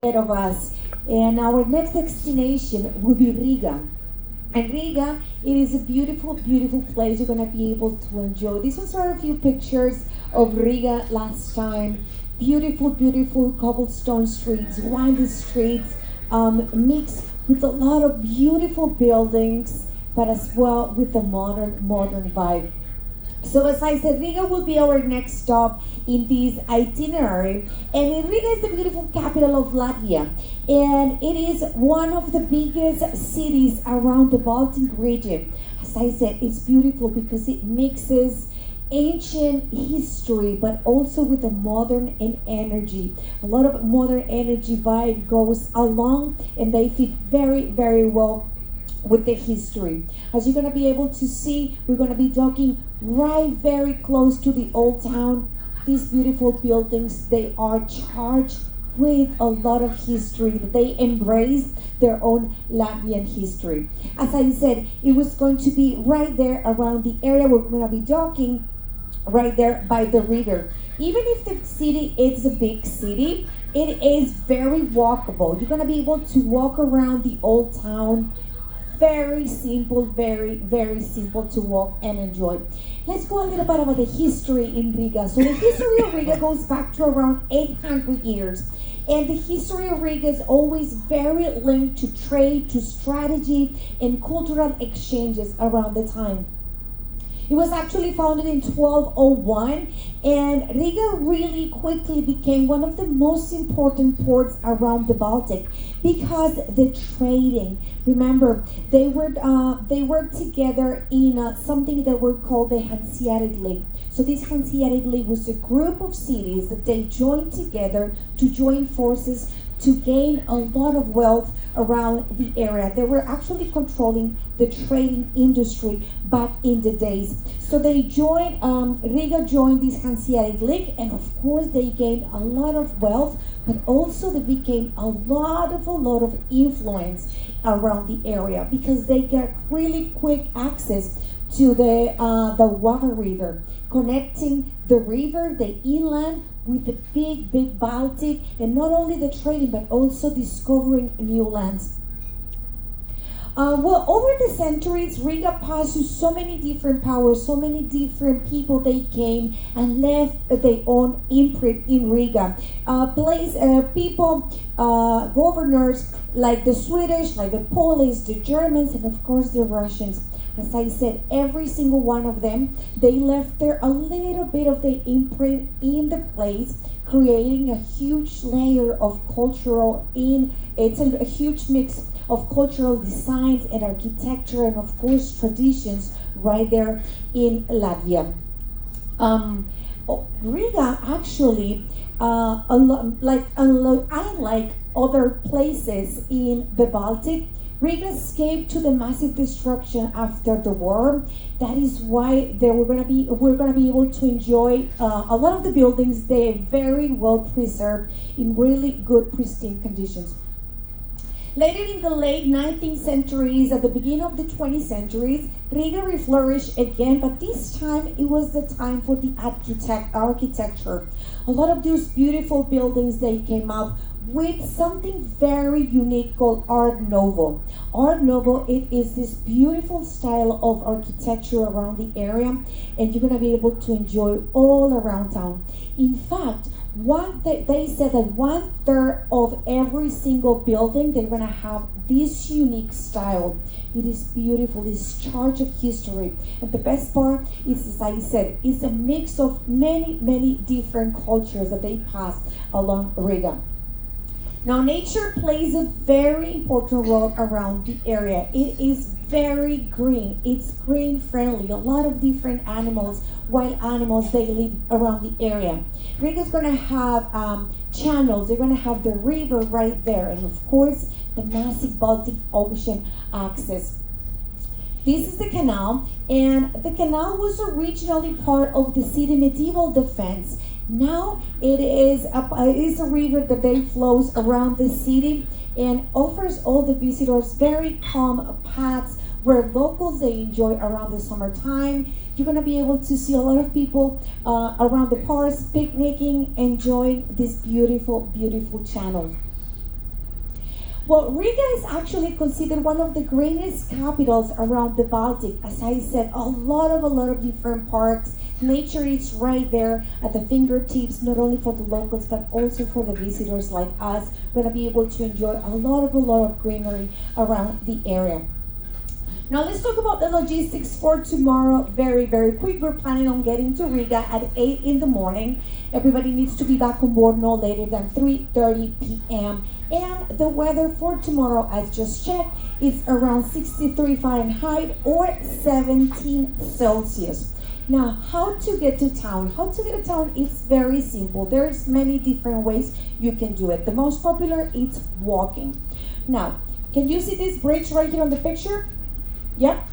ahead of us. And our next destination will be Riga. And Riga, it is a beautiful, beautiful place you're gonna be able to enjoy. These ones are a few pictures of Riga last time. Beautiful, beautiful cobblestone streets, windy streets, mixed with a lot of beautiful buildings, but as well with the modern vibe. So as I said, Riga will be our next stop in this itinerary. And Riga is the beautiful capital of Latvia. And it is one of the biggest cities around the Baltic region. As I said, it's beautiful because it mixes ancient history but also with the modern and energy. A lot of modern energy vibe goes along and they fit very, very well with the history. As you're going to be able to see, we're going to be talking right very close to the old town. These beautiful buildings, they are charged with a lot of history, that they embrace their own Latvian history. As I said, it was going to be right there around the area where we're going to be talking, right there by the river. Even if the city is a big city, it is very walkable. You're going to be able to walk around the old town. Very simple, very, very simple to walk and enjoy. Let's go a little bit about the history in Riga. So the history of Riga goes back to around 800 years. And the history of Riga is always very linked to trade, to strategy, and cultural exchanges around the time. It was actually founded in 1201, and Riga really quickly became one of the most important ports around the Baltic because the trading. Remember, they worked together in something that were called the Hanseatic League. So this Hanseatic League was a group of cities that they joined together to join forces to gain a lot of wealth around the area. They were actually controlling the trading industry back in the days. So they joined, Riga joined this Hanseatic League, and of course they gained a lot of wealth, but also they became a lot of influence around the area because they get really quick access to the Water River, connecting the river, the inland, with the big Baltic, and not only the trading, but also discovering new lands. Well, over the centuries, Riga passed through so many different powers, so many different people. They came and left their own imprint in Riga. People, governors like the Swedish, like the Polish, the Germans, and of course the Russians. As I said, every single one of them, they left there a little bit of the imprint in the place, creating a huge layer of it's a huge mix of cultural designs and architecture and of course traditions right there in Latvia. Riga actually, unlike other places in the Baltic, Riga escaped to the massive destruction after the war. That is why we're gonna be able to enjoy a lot of the buildings. They're very well preserved in really good pristine conditions. Later in the late 19th centuries, at the beginning of the 20th centuries, Riga reflourished again, but this time it was the time for the architecture. A lot of those beautiful buildings, they came up with something very unique called Art Nouveau. Art Nouveau, it is this beautiful style of architecture around the area, and you're gonna be able to enjoy all around town. In fact, they said that 1/3 of every single building, they're gonna have this unique style. It is beautiful, it's charged of history. And the best part is, as I said, it's a mix of many different cultures that they pass along Riga. Now, nature plays a very important role around the area. It is very green. It's green friendly. A lot of different animals, wild animals, they live around the area. Riga is going to have channels. They're going to have the river right there. And of course, the massive Baltic Ocean access. This is the canal. And the canal was originally part of the city medieval defense. Now it is a river that they flows around the city and offers all the visitors very calm paths where locals they enjoy around the summertime. You're gonna be able to see a lot of people around the parks picnicking, enjoying this beautiful channel. Well, Riga is actually considered one of the greatest capitals around the Baltic. As I said, a lot of different parks. Nature is right there at the fingertips, not only for the locals but also for the visitors like us. We're gonna be able to enjoy a lot of greenery around the area. Now let's talk about the logistics for tomorrow. Very, very quick. We're planning on getting to Riga at 8 in the morning. Everybody needs to be back on board no later than 3:30 p.m. And the weather for tomorrow, I've just checked, is around 63 Fahrenheit or 17 Celsius. Now, how to get to town? How to get to town is very simple. There's many different ways you can do it. The most popular is walking. Now, can you see this bridge right here on the picture? Yep.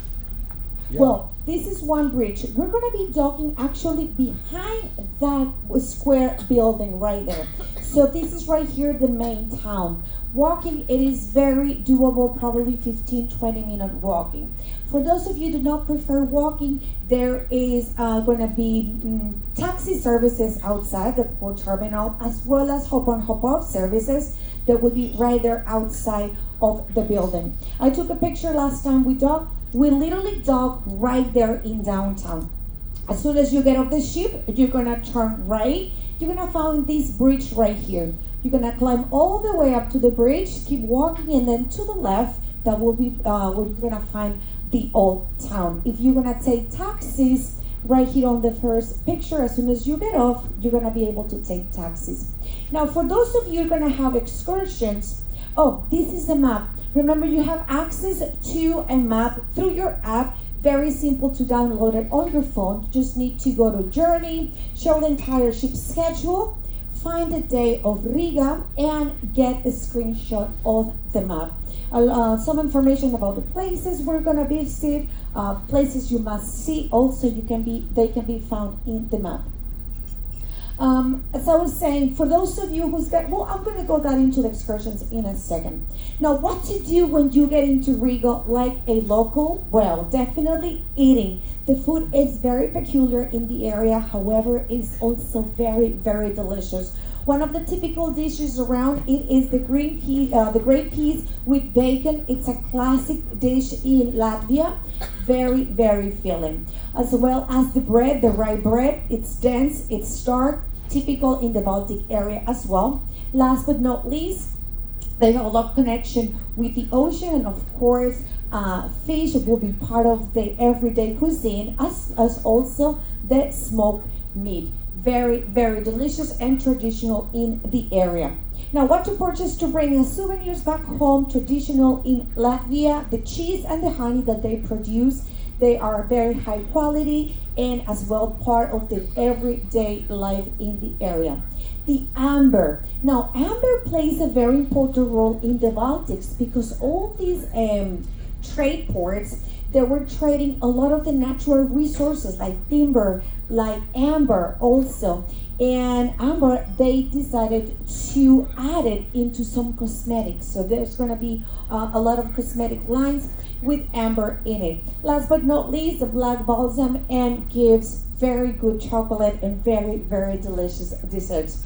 Yeah. Well, this is one bridge. We're going to be docking actually behind that square building right there. So this is right here, the main town. Walking, it is very doable, probably 15-20 minute walking. For those of you who do not prefer walking, there is going to be taxi services outside the port terminal, as well as hop on hop off services that will be right there outside of the building. I took a picture last time we docked. We literally dock right there in downtown. As soon as you get off the ship, you're gonna turn right. You're gonna find this bridge right here. You're gonna climb all the way up to the bridge, keep walking, and then to the left, that will be where you're gonna find the old town. If you're gonna take taxis, right here on the first picture, as soon as you get off, you're gonna be able to take taxis. Now, for those of you who are gonna have excursions, oh, this is the map. Remember, you have access to a map through your app. Very simple to download it on your phone. You just need to go to Journey, show the entire ship schedule, find the day of Riga, and get a screenshot of the map. Some information about the places we're gonna visit, places you must see. Also, they can be found in the map. As I was saying, for those of you who's got, well, I'm going to go that into the excursions in a second. Now, what to do when you get into Riga like a local? Well, definitely eating. The food is very peculiar in the area, however, it's also very, very delicious. One of the typical dishes around it is the green pea, the grape peas with bacon. It's a classic dish in Latvia. Very, very filling. As well as the bread, the rye bread. It's dense, it's stark, typical in the Baltic area as well. Last but not least, they have a lot of connection with the ocean, and of course, fish will be part of the everyday cuisine, as also the smoked meat. Very, very delicious and traditional in the area. Now, what to purchase to bring as souvenirs back home, traditional in Latvia, the cheese and the honey that they produce, they are very high quality and as well part of the everyday life in the area. The amber. Now, amber plays a very important role in the Baltics because all these trade ports, they were trading a lot of the natural resources like timber, like amber also. And amber, they decided to add it into some cosmetics. So there's going to be a lot of cosmetic lines with amber in it. Last but not least, the black balsam, and gives very good chocolate and very, very delicious desserts.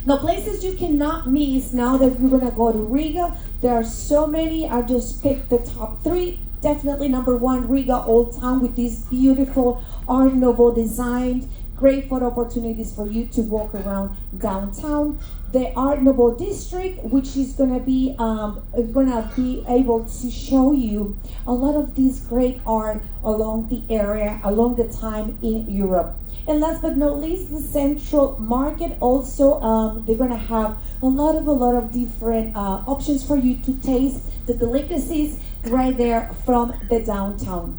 Now, places you cannot miss now that you're going to go to Riga. There are so many. I just picked the top 3. Definitely number 1, Riga Old Town with this beautiful Art Nouveau design. Great photo opportunities for you to walk around downtown. The Art Nouveau district, which is gonna be able to show you a lot of this great art along the area, along the time in Europe. And last but not least, the Central Market. Also, they're gonna have a lot of different options for you to taste the delicacies right there from the downtown.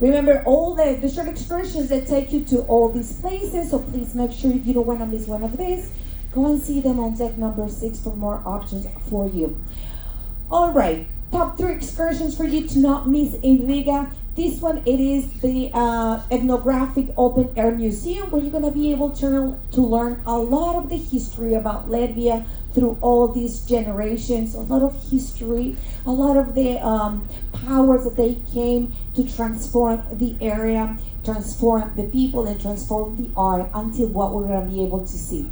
Remember, all the short excursions that take you to all these places, so please make sure if you don't want to miss one of these, go and see them on deck number 6 for more options for you. All right, top 3 excursions for you to not miss in Riga. This one, it is the ethnographic open air museum, where you're going to be able to learn a lot of the history about Latvia through all these generations, a lot of history, a lot of the powers that they came to transform the area, transform the people, and transform the art until what we're going to be able to see.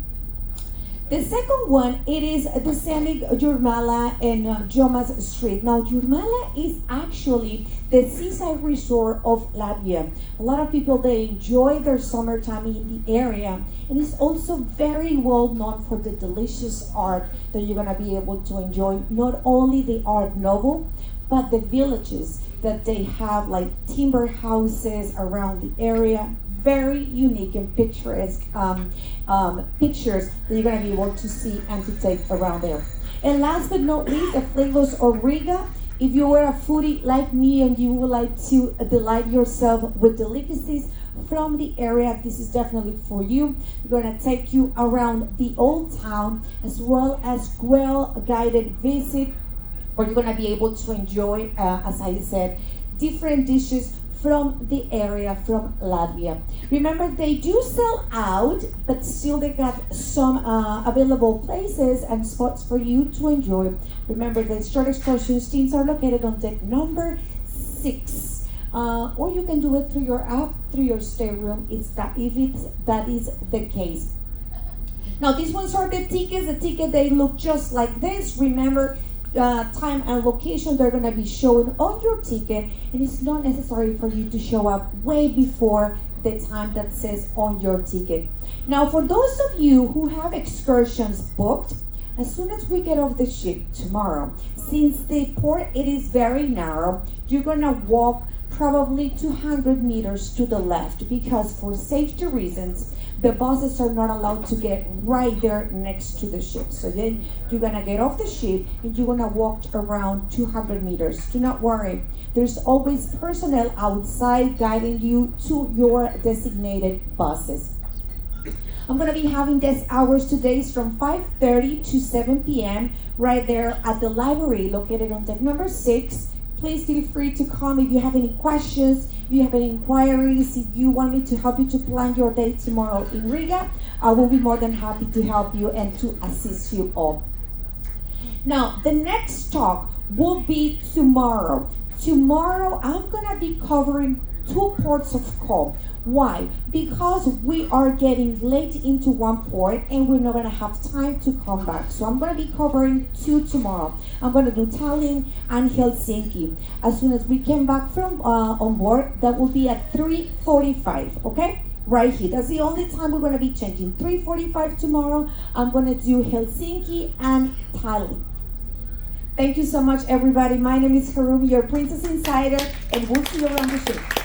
The second one, it is the scenic Jurmala and Jomas Street. Now, Jurmala is actually the seaside resort of Latvia. A lot of people, they enjoy their summertime in the area. And it's also very well known for the delicious art that you're going to be able to enjoy. Not only the Art Nouveau, but the villages that they have, like timber houses around the area. Very unique and picturesque pictures that you're going to be able to see and to take around there. And last but not least, the flavors of Riga. If you are a foodie like me and you would like to delight yourself with delicacies from the area, this is definitely for you. We're going to take you around the old town as well as well-guided visit where you're going to be able to enjoy, as I said, different dishes from the area, from Latvia. Remember, they do sell out, but still they got some available places and spots for you to enjoy. Remember, the short excursions teams are located on deck number 6. Or you can do it through your app, through your stateroom, if that is the case. Now, these ones are the tickets. The ticket, they look just like this. Remember, time and location they're going to be showing on your ticket, and it's not necessary for you to show up way before the time that says on your ticket. Now, for those of you who have excursions booked, as soon as we get off the ship tomorrow, since the port it is very narrow, you're going to walk probably 200 meters to the left, because for safety reasons the buses are not allowed to get right there next to the ship. So then you're gonna get off the ship and you're gonna walk around 200 meters. Do not worry, there's always personnel outside guiding you to your designated buses. I'm gonna be having desk hours today from 5:30 to 7 p.m. right there at the library located on deck number 6. Please feel free to come if you have any questions, if you have any inquiries, if you want me to help you to plan your day tomorrow in Riga. I will be more than happy to help you and to assist you all. Now, the next talk will be tomorrow. Tomorrow, I'm going to be covering 2 ports of call. Why? Because we are getting late into one port and we're not going to have time to come back. So I'm going to be covering 2 tomorrow. I'm going to do Tallinn and Helsinki. As soon as we came back from on board, that will be at 3:45, okay? Right here. That's the only time we're going to be changing. 3:45 tomorrow. I'm going to do Helsinki and Tallinn. Thank you so much, everybody. My name is Harumi, your Princess Insider, and we'll see you around the ship.